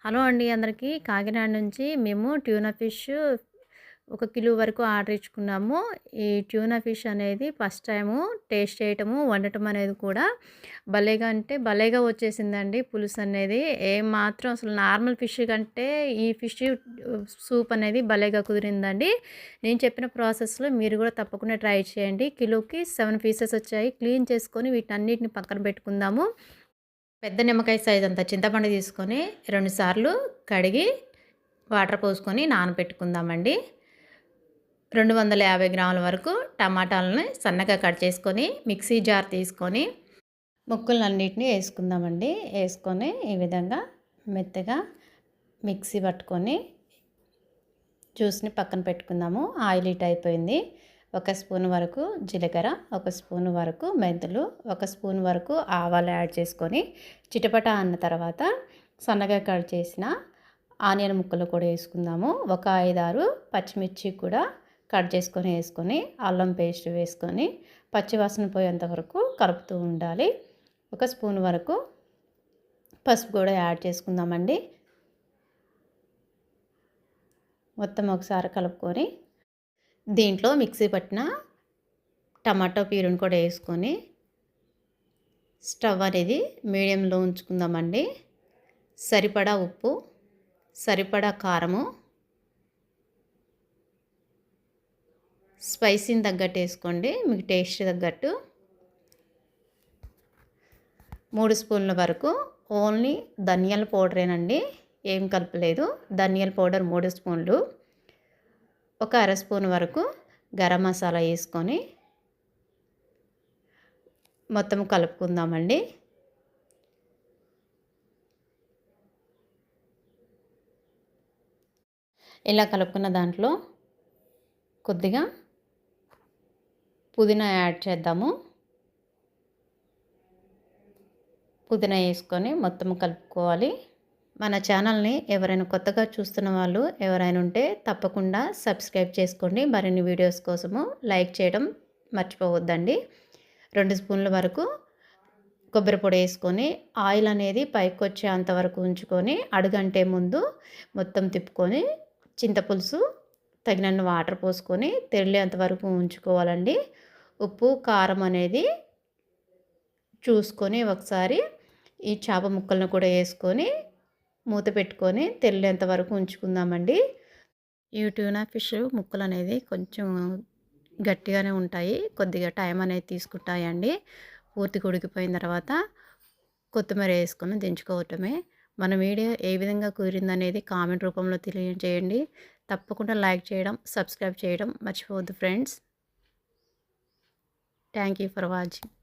Hello అండి అందరికీ. కాకినాడ నుంచి మేము ట్యూనా ఫిష్ 1 కిలో వరకు ఆర్డర్ ఇచ్చుకున్నాము. ఈ ట్యూనా ఫిష్ అనేది ఫస్ట్ టైము టేస్ట్ చేయటము, వండటం అనేది కూడా భలేగా అంటే భలేగా వచ్చేసిందండి పులుసు అనేది. ఏమాత్రం అసలు నార్మల్ ఫిష్ కంటే ఈ ఫిష్ సూప్ అనేది భలేగా కుదిరిందండి. నేను చెప్పిన ప్రాసెస్‌లో మీరు కూడా తప్పకుండా ట్రై చేయండి. కిలోకి 7 పీసెస్ వచ్చాయి. క్లీన్ చేసుకొని వీటన్నిటిని పక్కన పెట్టుకుందాము. పెద్ద నిమ్మకాయ సైజ్ అంత చింతపండు తీసుకొని 2 సార్లు కడిగి వాటర్ పోసుకొని నానబెట్టుకుందామండి. 250 గ్రాముల వరకు టమాటాలని సన్నగా కట్ చేసుకొని మిక్సీ జార్ తీసుకొని ముక్కలన్నిటిని వేసుకుందామండి. వేసుకొని ఈ విధంగా మెత్తగా మిక్సీ పట్టుకొని జ్యూస్ని పక్కన పెట్టుకుందాము. ఆయిల్ హీట్ అయిపోయింది. 1 స్పూన్ వరకు జీలకర్ర, 1 స్పూన్ వరకు మెంతులు, 1 స్పూన్ వరకు ఆవాలు యాడ్ చేసుకొని చిటపట అన్న తర్వాత సన్నగా కట్ చేసిన ఆనియన్ ముక్కలు కూడా వేసుకుందాము. ఒక 5-6 పచ్చిమిర్చి కూడా కట్ చేసుకొని వేసుకొని అల్లం పేస్ట్ వేసుకొని పచ్చివాసన పోయేంత వరకు కలుపుతూ ఉండాలి. 1 స్పూన్ వరకు పసుపు కూడా యాడ్ చేసుకుందామండి. మొత్తం ఒకసారి కలుపుకొని దీంట్లో మిక్సీ పట్టిన టమాటో ప్యూరీని కూడా వేసుకొని స్టవ్ అనేది మీడియంలో ఉంచుకుందామండి. సరిపడా ఉప్పు, సరిపడా కారము, స్పైసీని తగ్గట్టు వేసుకోండి, మీకు టేస్ట్ తగ్గట్టు. 3 స్పూన్ల వరకు ఓన్లీ ధనియాల పౌడరేనండి, ఏం కలపలేదు. ధనియాల పౌడర్ 3 స్పూన్లు. ఒక 1/2 స్పూన్ వరకు గరం మసాలా వేసుకొని మొత్తం కలుపుకుందామండి. ఇలా కలుపుకున్న దాంట్లో కొద్దిగా పుదీనా యాడ్ చేద్దాము. పుదీనా వేసుకొని మొత్తం కలుపుకోవాలి. మన ఛానల్ని ఎవరైనా కొత్తగా చూస్తున్న వాళ్ళు ఎవరైనా ఉంటే తప్పకుండా సబ్స్క్రైబ్ చేసుకోండి. మరిన్ని వీడియోస్ కోసము లైక్ చేయడం మర్చిపోవద్దండి. 2 స్పూన్ల వరకు కొబ్బరి పొడి వేసుకొని ఆయిల్ అనేది పైకి వచ్చేంత వరకు ఉంచుకొని అడుగంటే ముందు మొత్తం తిప్పుకొని చింతపులుసు తగినన్ని వాటర్ పోసుకొని తెరిలేంత వరకు ఉంచుకోవాలండి. ఉప్పు కారం అనేది చూసుకొని ఒకసారి ఈ చేప ముక్కలను కూడా వేసుకొని మూత పెట్టుకొని తెల్లేంత వరకు ఉంచుకుందామండి. ఈ ట్యూనా ఫిష్ ముక్కలు అనేది కొంచెం గట్టిగానే ఉంటాయి, కొద్దిగా టైం అనేది తీసుకుంటాయండి. పూర్తిగా ఉడికిపోయిన తర్వాత కొత్తిమీర వేసుకొని దించుకోవటమే. మన వీడియో ఏ విధంగా కుదిరిందనేది కామెంట్ రూపంలో తెలియజేయండి. తప్పకుండా లైక్ చేయడం, సబ్స్క్రైబ్ చేయడం మర్చిపోవద్దు friends. Thank you for watching.